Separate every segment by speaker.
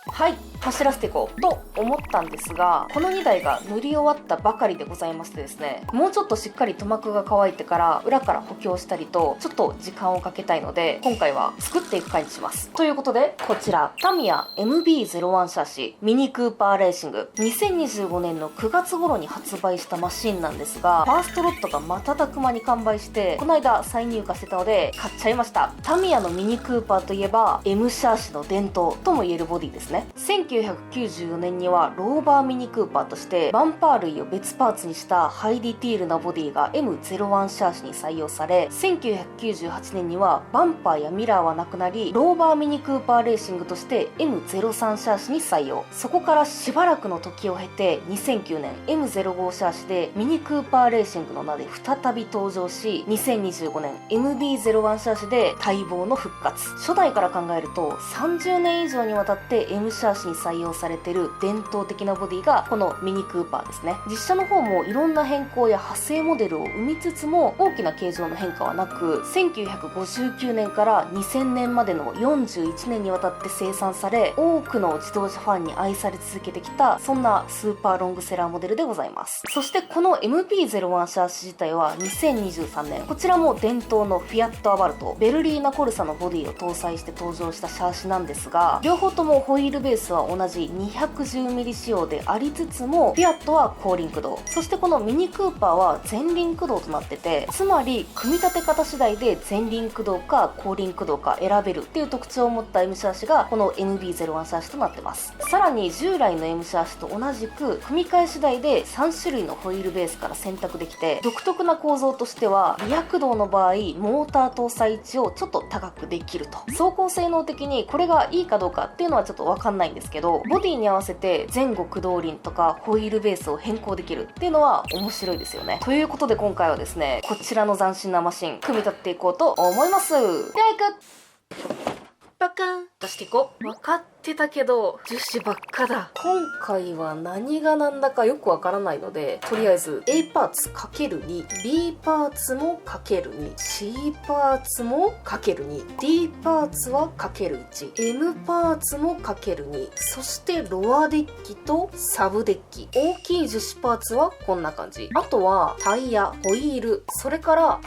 Speaker 1: はい、走らせていこうと思ったんですが、この2台が塗り終わったばかりでございましてですね、もうちょっとしっかり塗膜が乾いてから裏から補強したりとちょっと時間をかけたいので、今回は作っていく回にします。ということで、こちらタミヤ MB-01 シャシミニクーパーレーシング、2025年の9月頃に発売したマシンなんですが、ファーストロットが瞬く間に完売して、この間再入荷してたので買っちゃいました。タミヤのミニクーパーといえば M シャーシの伝統とも言えるボディですね。1994年にはローバーミニクーパーとしてバンパー類を別パーツにしたハイディティールなボディが M01 シャーシに採用され、1998年にはバンパーやミラーはなくなり、ローバーミニクーパーレーシングとして M03 シャーシに採用。そこからしばらくの時を経て2009年 M05 シャーシでミニクーパーレーシングの名で再び登場し、2025年 MB-01 シャーシで待望の復活。初代から考えると30年以上にわたって M シャーシに採用されている伝統的なボディがこのミニクーパーですね。実車の方もいろんな変更や派生モデルを生みつつも大きな形状の変化はなく、1959年から2000年までの41年にわたって生産され、多くの自動車ファンに愛され続けてきた、そんなスーパーロングセラーモデルでございます。そしてこの MB-01 シャーシ自体は2023年、こちらも伝統のフィアットアバルト、ベルリーナコルサのボディを搭載して登場したシャーシなんですが、両方ともホイールベースは同じ 210mm 仕様でありつつも、フィアットは後輪駆動、そしてこのミニクーパーは前輪駆動となってて、つまり組み立て方次第で前輪駆動か後輪駆動か選べるっていう特徴を持った M シャーシがこの MB-01 シャーシとなってます。さらに従来の M シャーシと同じく組み替え次第で3種類のホイールベースから選択できて、独特な構造としてはリア駆動の場合モーター搭載位置をちょっと高くできると。走行性能的にこれがいいかどうかっていうのはちょっとわかんないんですけど、ボディに合わせて前後駆動輪とかホイールベースを変更できるっていうのは面白いですよね。ということで今回はですね、こちらの斬新なマシン組み立てていこうと思います。ではいくバカン出していこう。分かってたけど樹脂ばっかだ。今回は何が何だかよくわからないので、とりあえず A パーツ ×2、 B パーツも ×2、 C パーツも ×2、 D パーツは ×1、 M パーツも ×2、 そしてロアデッキとサブデッキ、大きい樹脂パーツはこんな感じ。あとはタイヤ、ホイール、それから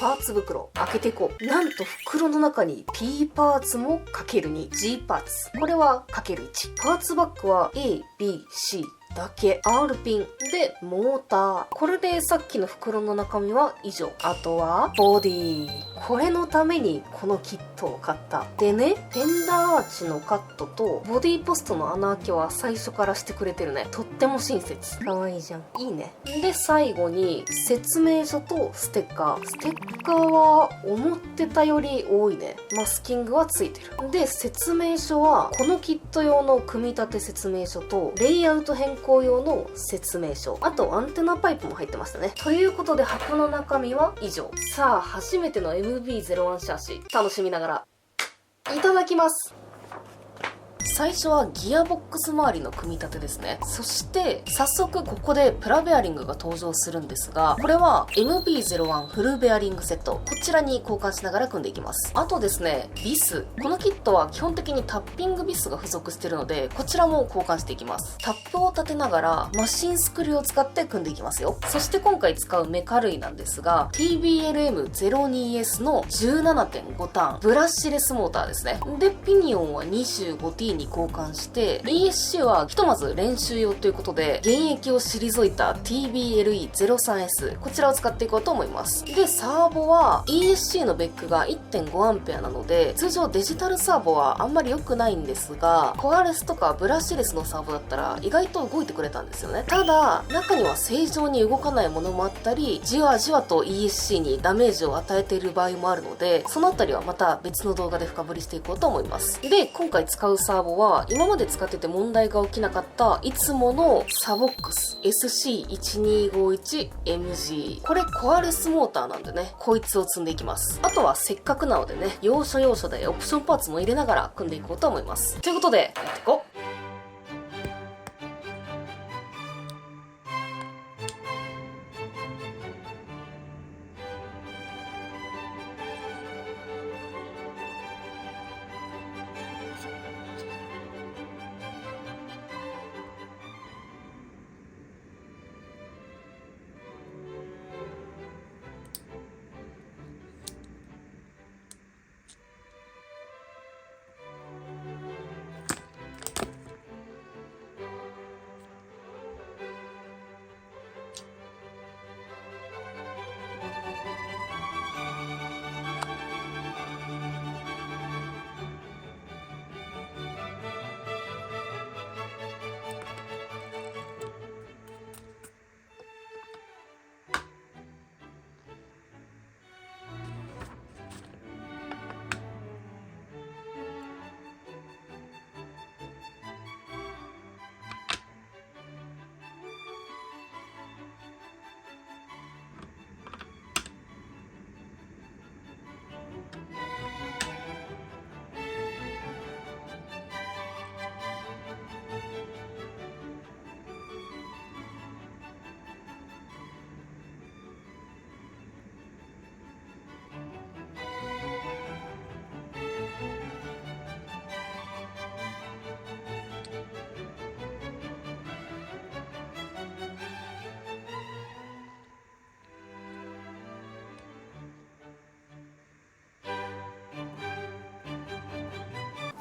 Speaker 1: パーツ袋開けていこう。なんと袋の中に P パーツも ×2、 G パーツ、これは ×1、 パーツバッグは A、B、Cだけ、 R ピンでモーター、これでさっきの袋の中身は以上。あとはボディ、これのためにこのキットを買った。でね、フェンダーアーチのカットとボディポストの穴開けは最初からしてくれてるね。とっても親切。かわいいじゃん。いいね。で、最後に説明書とステッカー。ステッカーは思ってたより多いね。マスキングはついてる。で、説明書はこのキット用の組み立て説明書とレイアウト変更用の説明書、あとアンテナパイプも入ってましたね。ということで箱の中身は以上。さあ、初めての MB-01 シャーシ楽しみながらいただきます。最初はギアボックス周りの組み立てですね。そして早速ここでプラベアリングが登場するんですが、これは MB-01 フルベアリングセット、こちらに交換しながら組んでいきます。あとですね、ビス、このキットは基本的にタッピングビスが付属しているので、こちらも交換していきます。タップを立てながらマシンスクリューを使って組んでいきますよ。そして今回使うメカ類なんですが、 TBLM02S の 17.5 ターンブラッシュレスモーターですね。で、ピニオンは 25T に交換して、 ESC はひとまず練習用ということで現役を退いた TBLE03S、 こちらを使っていこうと思います。で、サーボは ESC のベックが 1.5A なので、通常デジタルサーボはあんまり良くないんですが、コアレスとかブラシレスのサーボだったら意外と動いてくれたんですよね。ただ中には正常に動かないものもあったり、じわじわと ESC にダメージを与えている場合もあるので、そのあたりはまた別の動画で深掘りしていこうと思います。で、今回使うサーボは今まで使ってて問題が起きなかったいつものサボックス SC1251MG、 これコアレスモーターなんでね、こいつを積んでいきます。あとはせっかくなのでね、要所要所でオプションパーツも入れながら組んでいこうと思います。ということでやっていこう。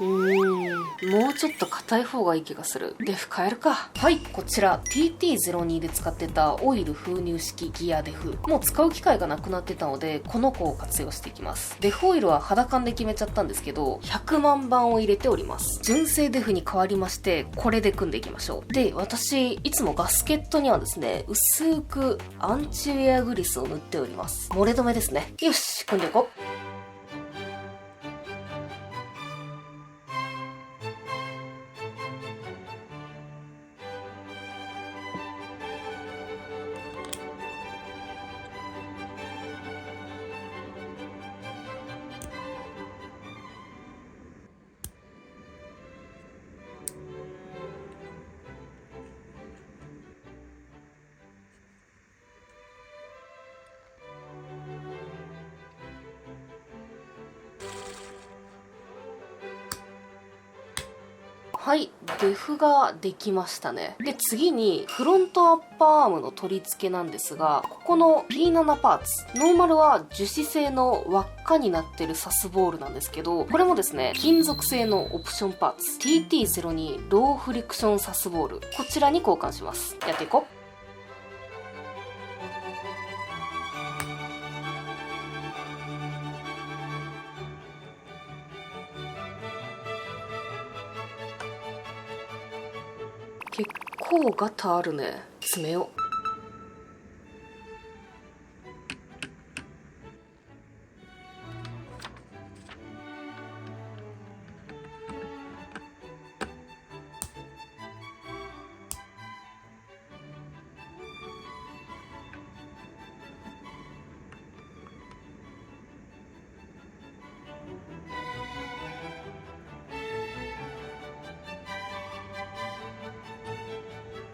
Speaker 1: もうちょっと硬い方がいい気がする。デフ変えるか。はい、こちら TT02 で使ってたオイル封入式ギアデフ。もう使う機会がなくなってたので、この子を活用していきます。デフオイルは肌感で決めちゃったんですけど、100万番を入れております。純正デフに変わりまして、これで組んでいきましょう。で、私、いつもガスケットにはですね、薄くアンチウェアグリスを塗っております。漏れ止めですね。よし、組んでいこう。はい、デフができましたね。で、次にフロントアッパーアームの取り付けなんですが、ここの P7 パーツ、ノーマルは樹脂製の輪っかになってるサスボールなんですけど、これもですね、金属製のオプションパーツ、TT02 ローフリクションサスボール、こちらに交換します。やっていこう。結構ガタあるね。詰めよう。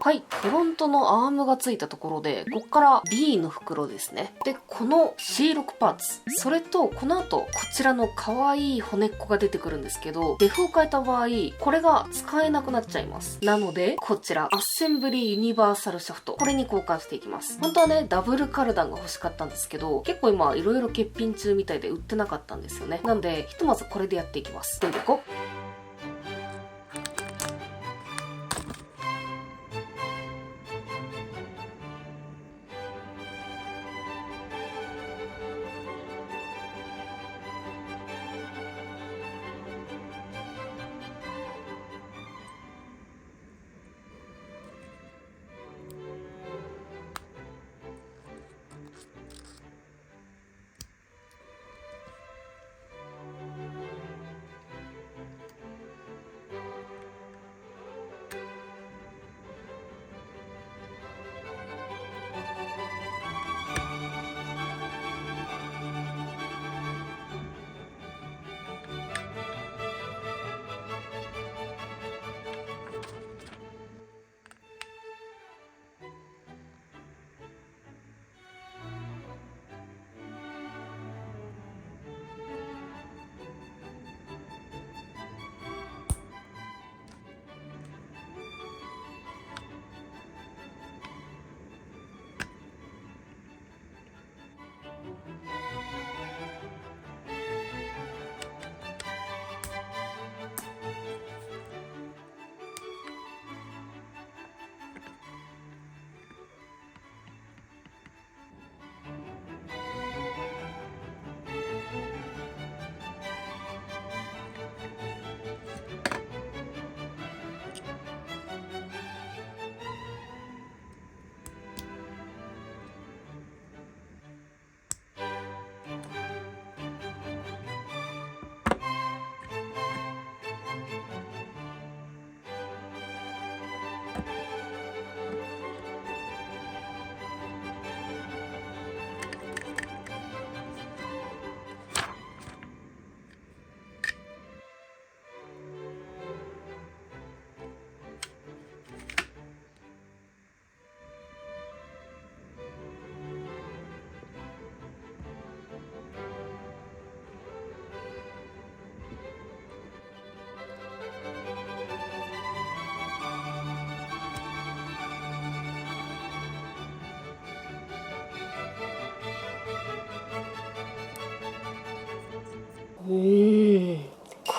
Speaker 1: はい、フロントのアームがついたところで、こっから B の袋ですね。で、この C6 パーツ、それとこの後、こちらの可愛い骨っこが出てくるんですけど、デフを変えた場合、これが使えなくなっちゃいます。なので、こちら、アッセンブリユニバーサルシャフト、これに交換していきます。本当はね、ダブルカルダンが欲しかったんですけど、結構今、いろいろ欠品中みたいで売ってなかったんですよね。なんで、ひとまずこれでやっていきます。どうでいこう。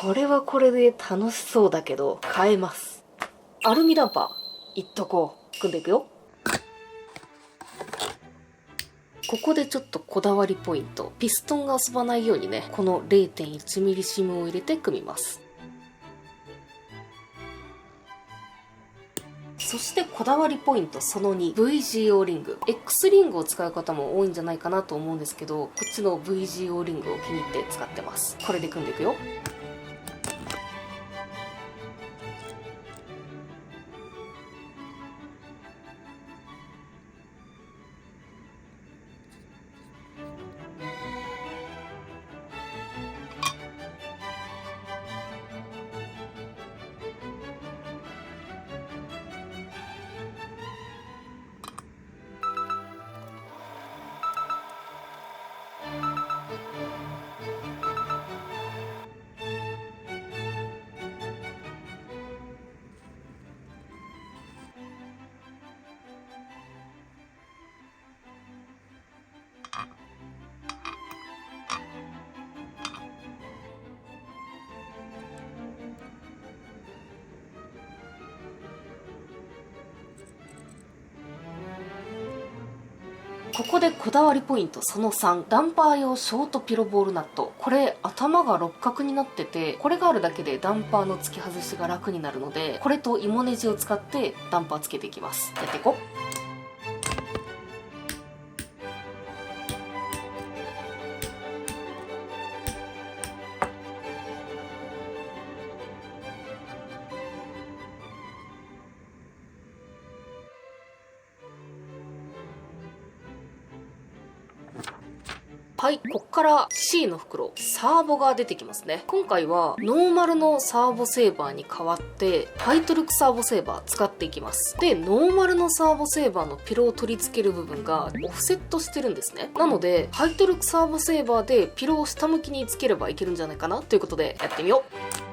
Speaker 1: これはこれで楽しそうだけど変えます。アルミダンパーいっとこう。組んでいくよ。ここでちょっとこだわりポイント。ピストンが遊ばないようにね、この 0.1 ミリシムを入れて組みます。そしてこだわりポイントその2、VGO リング。X リングを使う方も多いんじゃないかなと思うんですけど、こっちの VGO リングを気に入って使ってます。これで組んでいくよ。ここでこだわりポイントその3、ダンパー用ショートピロボールナット。これ頭が六角になってて、これがあるだけでダンパーの付き外しが楽になるので、これと芋ネジを使ってダンパーつけていきます。やっていこう。はい、こっから C の袋、サーボが出てきますね。今回はノーマルのサーボセーバーに代わってハイトルクサーボセーバー使っていきます。で、ノーマルのサーボセーバーのピロを取り付ける部分がオフセットしてるんですね。なのでハイトルクサーボセーバーでピロを下向きにつければいけるんじゃないかなということでやってみよう。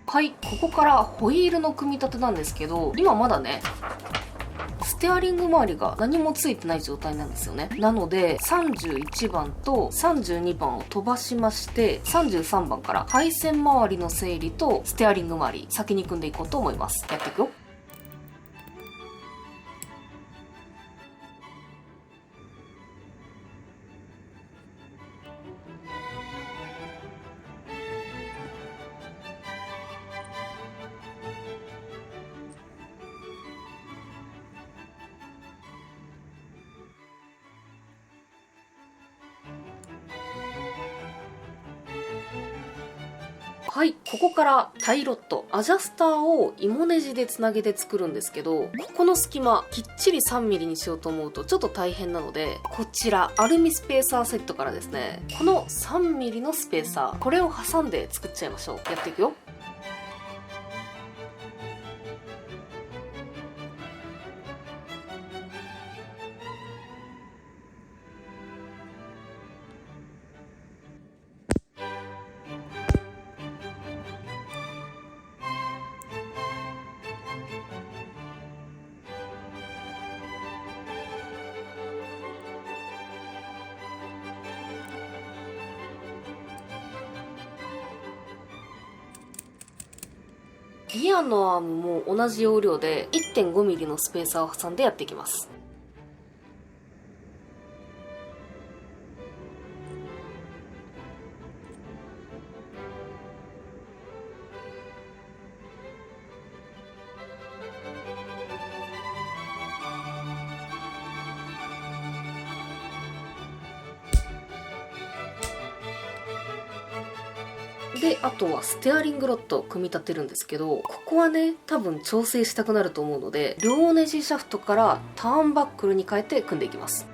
Speaker 1: はい、ここからホイールの組み立てなんですけど、今まだね、ステアリング周りが何もついてない状態なんですよね。なので、31番と32番を飛ばしまして、33番から配線周りの整理とステアリング周り、先に組んでいこうと思います。やっていくよ。はい、ここからタイロット、アジャスターを芋ネジでつなげて作るんですけど、ここの隙間きっちり 3mm にしようと思うとちょっと大変なので、こちらアルミスペーサーセットからですね、この 3mm のスペーサー、これを挟んで作っちゃいましょう。やっていくよ。ギアのアームも同じ要領で 1.5mm のスペーサーを挟んでやっていきます。であとはステアリングロッドを組み立てるんですけど、ここはね多分調整したくなると思うので、両ネジシャフトからターンバックルに変えて組んでいきます。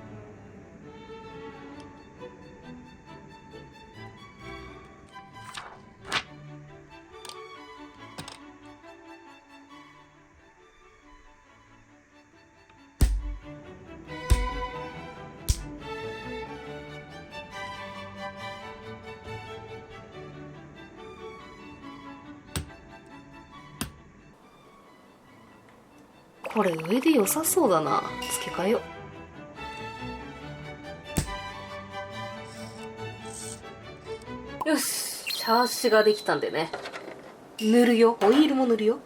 Speaker 1: これ上で良さそうだな。付け替えよう。よし、シャーシができたんでね、塗るよ。オイルも塗るよ。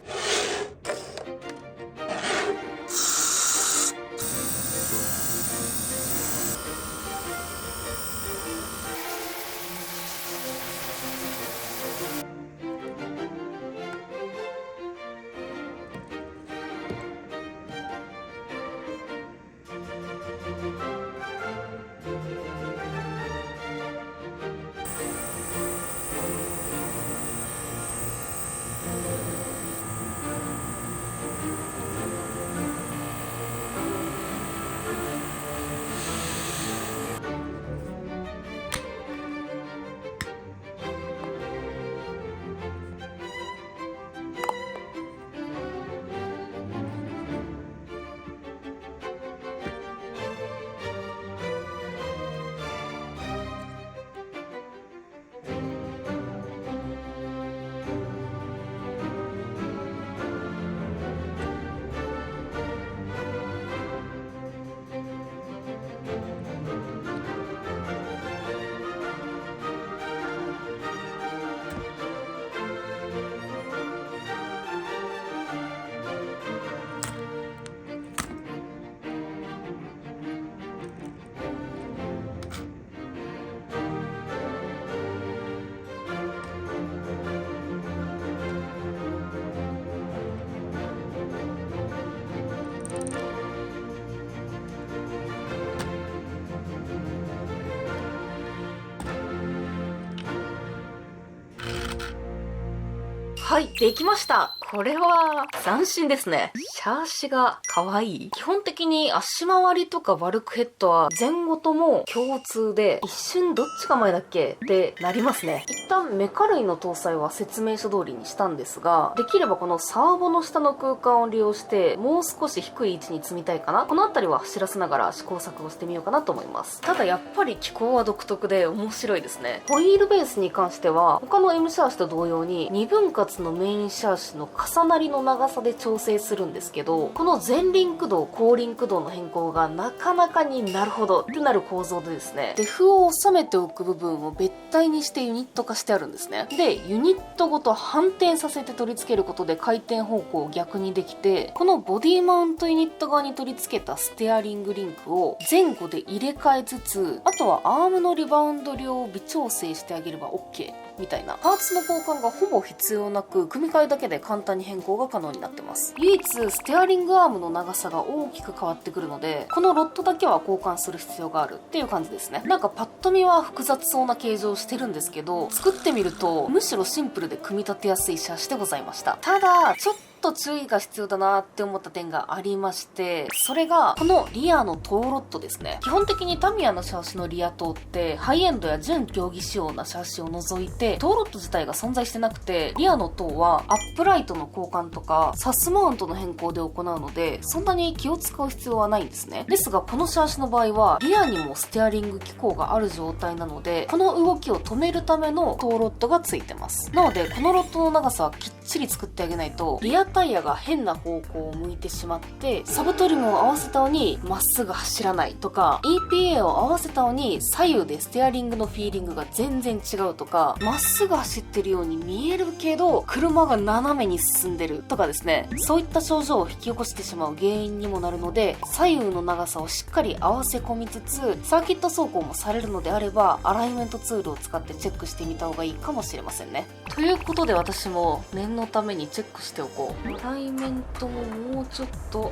Speaker 1: はい、できました。これは斬新ですね。シャーシが可愛い。基本的に足回りとかバルクヘッドは前後とも共通で、一瞬どっちが前だっけってなりますね。一旦メカ類の搭載は説明書通りにしたんですが、できればこのサーボの下の空間を利用してもう少し低い位置に積みたいかな。この辺りは走らせながら試行錯誤してみようかなと思います。ただやっぱり機構は独特で面白いですね。ホイールベースに関しては他の M シャーシと同様に2分割のメインシャーシの重なりの長さで調整するんですけど、この前輪駆動後輪駆動の変更がなかなかになるほどってなる構造でですね、デフを収めておく部分を別体にしてユニット化してあるんですね。でユニットごと反転させて取り付けることで回転方向を逆にできて、このボディマウントユニット側に取り付けたステアリングリンクを前後で入れ替えつつ、あとはアームのリバウンド量を微調整してあげれば OKみたいな、パーツの交換がほぼ必要なく、組み替えだけで簡単に変更が可能になってます。唯一ステアリングアームの長さが大きく変わってくるので、このロッドだけは交換する必要があるっていう感じですね。なんかパッと見は複雑そうな形状してるんですけど、作ってみるとむしろシンプルで組み立てやすいシャーシでございました。ただちょっと注意が必要だなって思った点がありまして、それがこのリアのトーロッドですね。基本的にタミヤのシャーシのリアトーってハイエンドや準競技仕様なシャーシを除いてトーロッド自体が存在してなくて、リアのトーはアップライトの交換とかサスマウントの変更で行うので、そんなに気を使う必要はないんですね。ですがこのシャーシの場合はリアにもステアリング機構がある状態なので、この動きを止めるためのトーロッドがついてます。なのでこのロッドの長さはきっちり作ってあげないと、リアタイヤが変な方向を向いてしまってサブトリムを合わせたのにまっすぐ走らないとか、 EPA を合わせたのに左右でステアリングのフィーリングが全然違うとか、まっすぐ走ってるように見えるけど車が斜めに進んでるとかですね、そういった症状を引き起こしてしまう原因にもなるので、左右の長さをしっかり合わせ込みつつサーキット走行もされるのであれば、アライメントツールを使ってチェックしてみた方がいいかもしれませんね。ということで私も念のためにチェックしておこう。アライメントをもうちょっと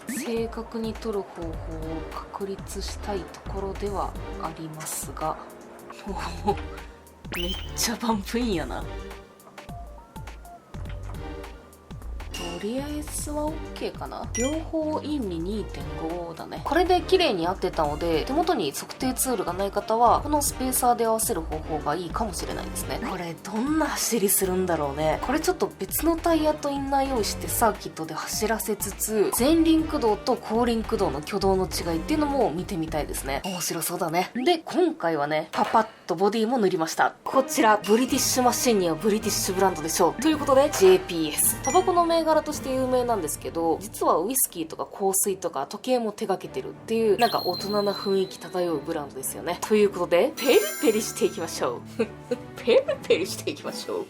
Speaker 1: 正確に取る方法を確立したいところではありますが、めっちゃバンプインやな。とりあえずは OK かな。両方インに 2.5 だね。これで綺麗に合ってたので、手元に測定ツールがない方はこのスペーサーで合わせる方法がいいかもしれないですね。これどんな走りするんだろうね。これちょっと別のタイヤとインナー用意してサーキットで走らせつつ、前輪駆動と後輪駆動の挙動の違いっていうのも見てみたいですね。面白そうだね。で今回はね、パパッとボディも塗りました。こちらブリティッシュマシンにはブリティッシュブランドでしょうということで JPS、 タバコの銘柄として有名なんですけど、実はウイスキーとか香水とか時計も手掛けてるっていう、なんか大人な雰囲気漂うブランドですよね。ということでペリペリしていきましょうペリペリしていきましょう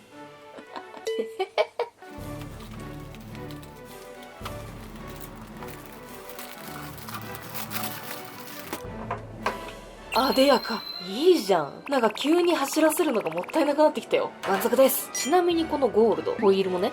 Speaker 1: あでやか、いいじゃん。なんか急に走らせるのがもったいなくなってきたよ。満足です。ちなみにこのゴールドホイールもね、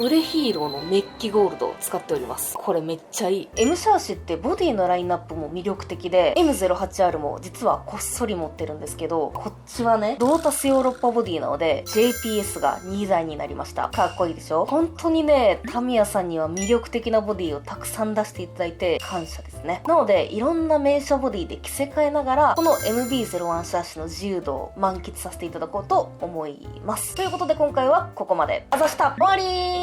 Speaker 1: ウレヒーローのメッキゴールドを使っております。これめっちゃいい。M シャーシってボディのラインナップも魅力的で、 M08R も実はこっそり持ってるんですけど、こっちはねロータスヨーロッパボディなので JPS が2台になりました。かっこいいでしょ。本当にね、タミヤさんには魅力的なボディをたくさん出していただいて感謝ですね。なのでいろんな名車ボディで着せ替えながら、この MB01 シャーシの自由度を満喫させていただこうと思います。ということで今回はここまで。あざした。終わりー。